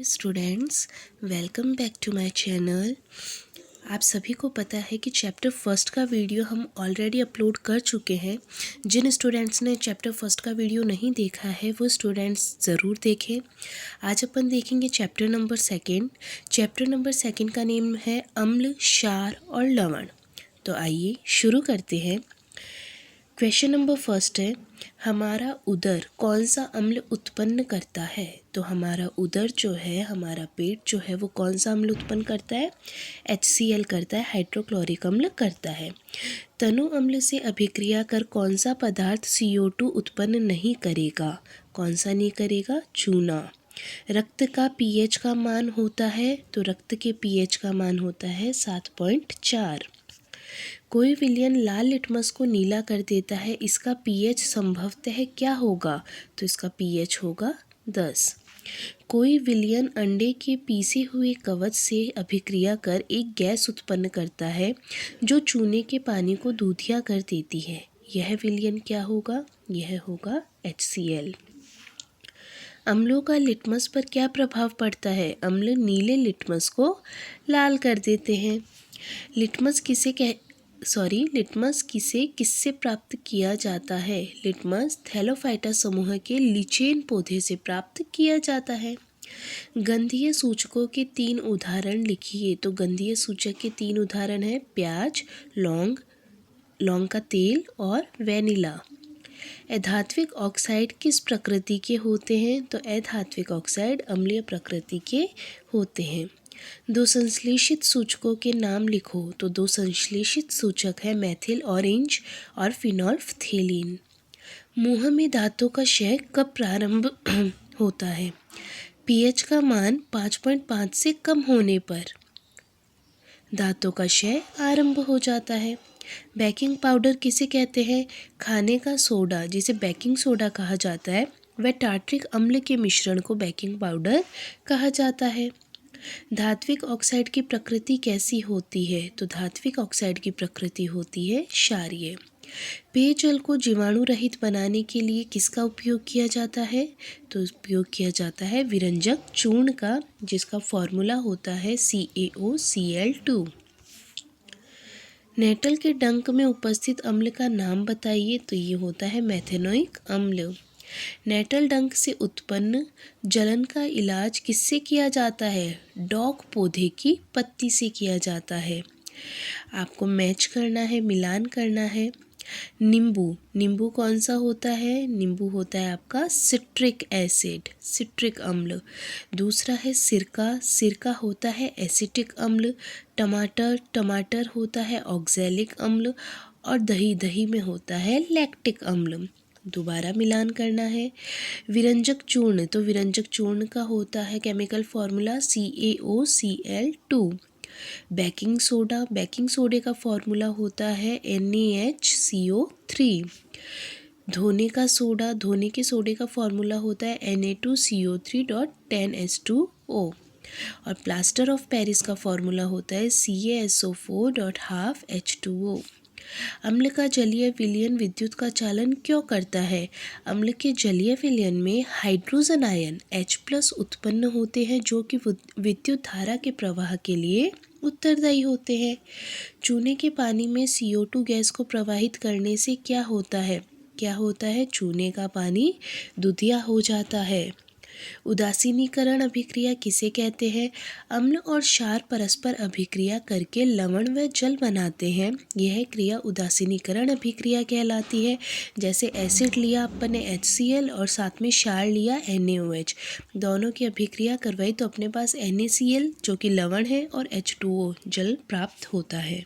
Students, welcome back to my channel. आप सभी को पता है कि चैप्टर फर्स्ट का वीडियो हम ऑलरेडी अपलोड कर चुके हैं। जिन स्टूडेंट्स ने चैप्टर फर्स्ट का वीडियो नहीं देखा है वो स्टूडेंट्स ज़रूर देखें। आज अपन देखेंगे chapter number second. Chapter number second का नेम है अम्ल, क्षार और लवण। तो आइए शुरू करते हैं। क्वेश्चन नंबर फर्स्ट है, हमारा उदर कौन सा अम्ल उत्पन्न करता है। तो हमारा उदर जो है, हमारा पेट जो है, वो कौन सा अम्ल उत्पन्न करता है। HCl करता है, हाइड्रोक्लोरिक अम्ल करता है। तनु अम्ल से अभिक्रिया कर कौन सा पदार्थ CO2 उत्पन्न नहीं करेगा। कौन सा नहीं करेगा, चूना। रक्त का pH का मान होता है, तो रक्त के pH का मान होता है 7.4। कोई विलयन लाल लिटमस को नीला कर देता है, इसका pH संभवतः क्या होगा। तो इसका pH होगा 10। कोई विलयन अंडे के पीसे हुए कवच से अभिक्रिया कर एक गैस उत्पन्न करता है जो चूने के पानी को दूधिया कर देती है। यह विलयन क्या होगा, यह होगा HCl। अम्लों का लिटमस पर क्या प्रभाव पड़ता है। अम्ल नीले लिटमस को लाल कर देते हैं। लिटमस किससे प्राप्त किया जाता है। लिटमस थैलोफाइटा समूह के लिचेन पौधे से प्राप्त किया जाता है। गंधीय सूचकों के 3 उदाहरण लिखिए। तो गंधीय सूचक के 3 उदाहरण हैं प्याज, लौंग का तेल और वेनिला। अधात्विक ऑक्साइड किस प्रकृति के होते हैं। तो अधात्विक ऑक्साइड अम्लीय प्रकृति के होते हैं। 2 संश्लेषित सूचकों के नाम लिखो। तो 2 संश्लेषित सूचक है मेथिल ऑरेंज और फिनोल्फथेलीन। मुंह में दांतों का क्षय कब प्रारंभ होता है। pH का मान 5.5 से कम होने पर दांतों का क्षय आरंभ हो जाता है। बेकिंग पाउडर किसे कहते हैं। खाने का सोडा जिसे बेकिंग सोडा कहा जाता है, वह टार्ट्रिक अम्ल के मिश्रण को बेकिंग पाउडर कहा जाता है। धात्विक ऑक्साइड की प्रकृति कैसी होती है। तो धात्विक ऑक्साइड की प्रकृति होती है क्षारीय। पेयजल को जीवाणु रहित बनाने के लिए किसका उपयोग किया जाता है। तो उपयोग किया जाता है विरंजक चूर्ण का, जिसका फॉर्मूला होता है CaOCl2। नेटल के डंक में उपस्थित अम्ल का नाम बताइए। तो ये होता है मेथेनोइक अम्ल। नेटल डंक से उत्पन्न जलन का इलाज किससे किया जाता है। डॉग पौधे की पत्ती से किया जाता है। आपको मैच करना है, मिलान करना है। नींबू कौन सा होता है। नींबू होता है आपका सिट्रिक एसिड, सिट्रिक अम्ल। दूसरा है सिरका होता है एसिटिक अम्ल। टमाटर होता है ऑक्सैलिक अम्ल। और दही में होता है लैक्टिक अम्ल। दोबारा मिलान करना है। विरंजक चूर्ण, तो विरंजक चूर्ण का होता है केमिकल फॉर्मूला CaOCl2। बेकिंग सोडे का फॉर्मूला होता है NaHCO3। धोने के सोडे का फॉर्मूला होता है Na2CO3.10H2O। और प्लास्टर ऑफ पेरिस का फॉर्मूला होता है CaSO4.12H2O। अम्ल का जलीय विलयन विद्युत का चालन क्यों करता है। अम्ल के जलीय विलयन में हाइड्रोजन आयन H+ उत्पन्न होते हैं जो कि विद्युत धारा के प्रवाह के लिए उत्तरदायी होते हैं। चूने के पानी में CO2 गैस को प्रवाहित करने से क्या होता है, चूने का पानी दूधिया हो जाता है। उदासीनीकरण अभिक्रिया किसे कहते हैं। अम्ल और क्षार परस्पर अभिक्रिया करके लवण व जल बनाते हैं। यह क्रिया उदासीनीकरण अभिक्रिया कहलाती है। जैसे एसिड लिया अपन ने HCl और साथ में क्षार लिया NaOH, दोनों की अभिक्रिया करवाई तो अपने पास NaCl जो कि लवण है और H2O जल प्राप्त होता है।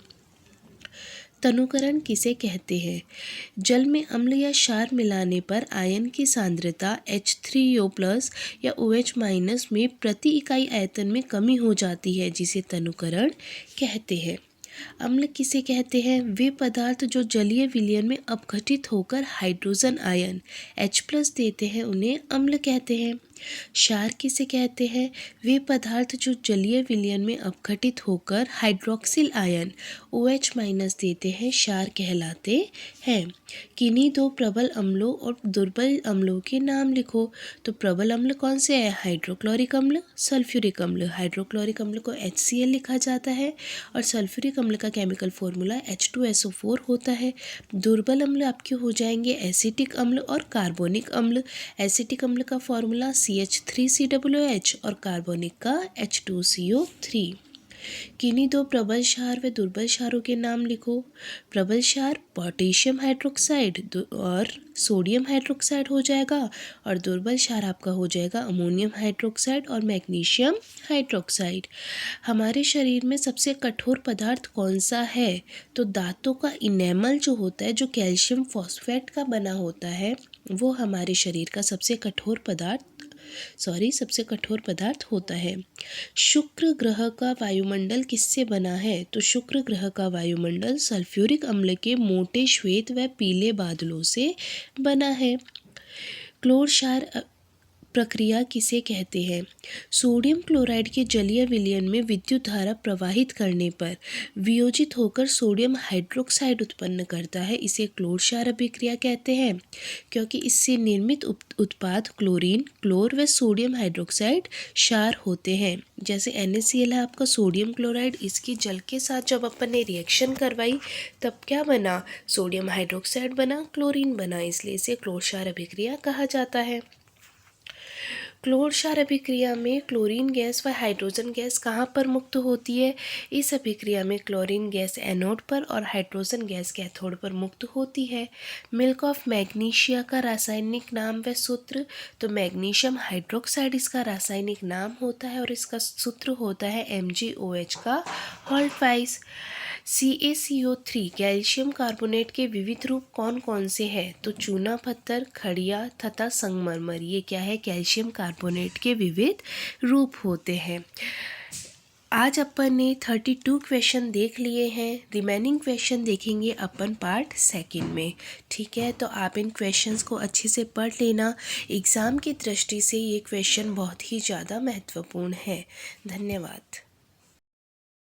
तनुकरण किसे कहते हैं। जल में अम्ल या क्षार मिलाने पर आयन की सांद्रता H3O+ या OH- में प्रति इकाई आयतन में कमी हो जाती है, जिसे तनुकरण कहते हैं। अम्ल किसे कहते हैं? वे पदार्थ जो जलीय विलयन में अपघटित होकर हाइड्रोजन आयन H+ देते हैं उन्हें अम्ल कहते हैं। क्षार किसे कहते हैं? वे पदार्थ जो जलीय विलयन में अपघटित होकर हाइड्रोक्सिल आयन OH- देते हैं क्षार कहलाते हैं। किन्हीं दो प्रबल अम्लों और दुर्बल अम्लों के नाम लिखो। तो प्रबल अम्ल कौन से है? हाइड्रोक्लोरिक अम्ल, सल्फ्यूरिक अम्ल। हाइड्रोक्लोरिक अम्ल को HCl लिखा जाता है और सल्फ्यूरिक अम्ल का केमिकल फॉर्मूला H2SO4 होता है। दुर्बल अम्ल आपके हो जाएंगे एसिटिक अम्ल और कार्बोनिक अम्ल। एसिटिक अम्ल का फॉर्मूला CH3COOH और कार्बोनिक का H2CO3। किन्हीं दो प्रबल क्षार व दुर्बल क्षारों के नाम लिखो। प्रबल क्षार पोटेशियम हाइड्रोक्साइड और सोडियम हाइड्रोक्साइड हो जाएगा और दुर्बल क्षार आपका हो जाएगा अमोनियम हाइड्रोक्साइड और मैग्नीशियम हाइड्रोक्साइड। हमारे शरीर में सबसे कठोर पदार्थ कौन सा है? तो दांतों का इनेमल जो होता है, जो कैल्शियम फॉस्फेट का बना होता है, वो हमारे शरीर का सबसे कठोर पदार्थ होता है। शुक्र ग्रह का वायुमंडल किससे बना है? तो शुक्र ग्रह का वायुमंडल सल्फ्यूरिक अम्ल के मोटे श्वेत व पीले बादलों से बना है। क्लोर क्षार प्रक्रिया किसे कहते हैं? सोडियम क्लोराइड के जलीय विलयन में विद्युत धारा प्रवाहित करने पर वियोजित होकर सोडियम हाइड्रोक्साइड उत्पन्न करता है। इसे क्लोर क्षार अभिक्रिया कहते हैं, क्योंकि इससे निर्मित उत्पाद क्लोरीन, क्लोर व सोडियम हाइड्रोक्साइड क्षार होते हैं। जैसे NaCl है आपका सोडियम क्लोराइड, इसकी जल के साथ जब अपन ने रिएक्शन करवाई तब क्या बना? सोडियम हाइड्रोक्साइड बना, क्लोरीन बना, इसलिए इसे क्लोर क्षार अभिक्रिया कहा जाता है। क्लोर क्षार अभिक्रिया में क्लोरीन गैस व हाइड्रोजन गैस कहाँ पर मुक्त होती है? इस अभिक्रिया में क्लोरीन गैस एनोड पर और हाइड्रोजन गैस कैथोड पर मुक्त होती है। मिल्क ऑफ मैग्नीशिया का रासायनिक नाम व सूत्र? तो मैग्नीशियम हाइड्रोक्साइड इसका रासायनिक नाम होता है और इसका सूत्र होता है MgOH का होल्टवाइज। CaCO3 कैल्शियम कार्बोनेट के विविध रूप कौन कौन से हैं? तो चूना पत्थर, खड़िया तथा संगमरमर, ये क्या है? कैल्शियम कार्बोनेट के विविध रूप होते हैं। आज अपन ने 32 क्वेश्चन देख लिए हैं। रिमेनिंग क्वेश्चन देखेंगे अपन पार्ट 2 में। ठीक है, तो आप इन क्वेश्चंस को अच्छे से पढ़ लेना। एग्ज़ाम की दृष्टि से ये क्वेश्चन बहुत ही ज़्यादा महत्वपूर्ण है। धन्यवाद।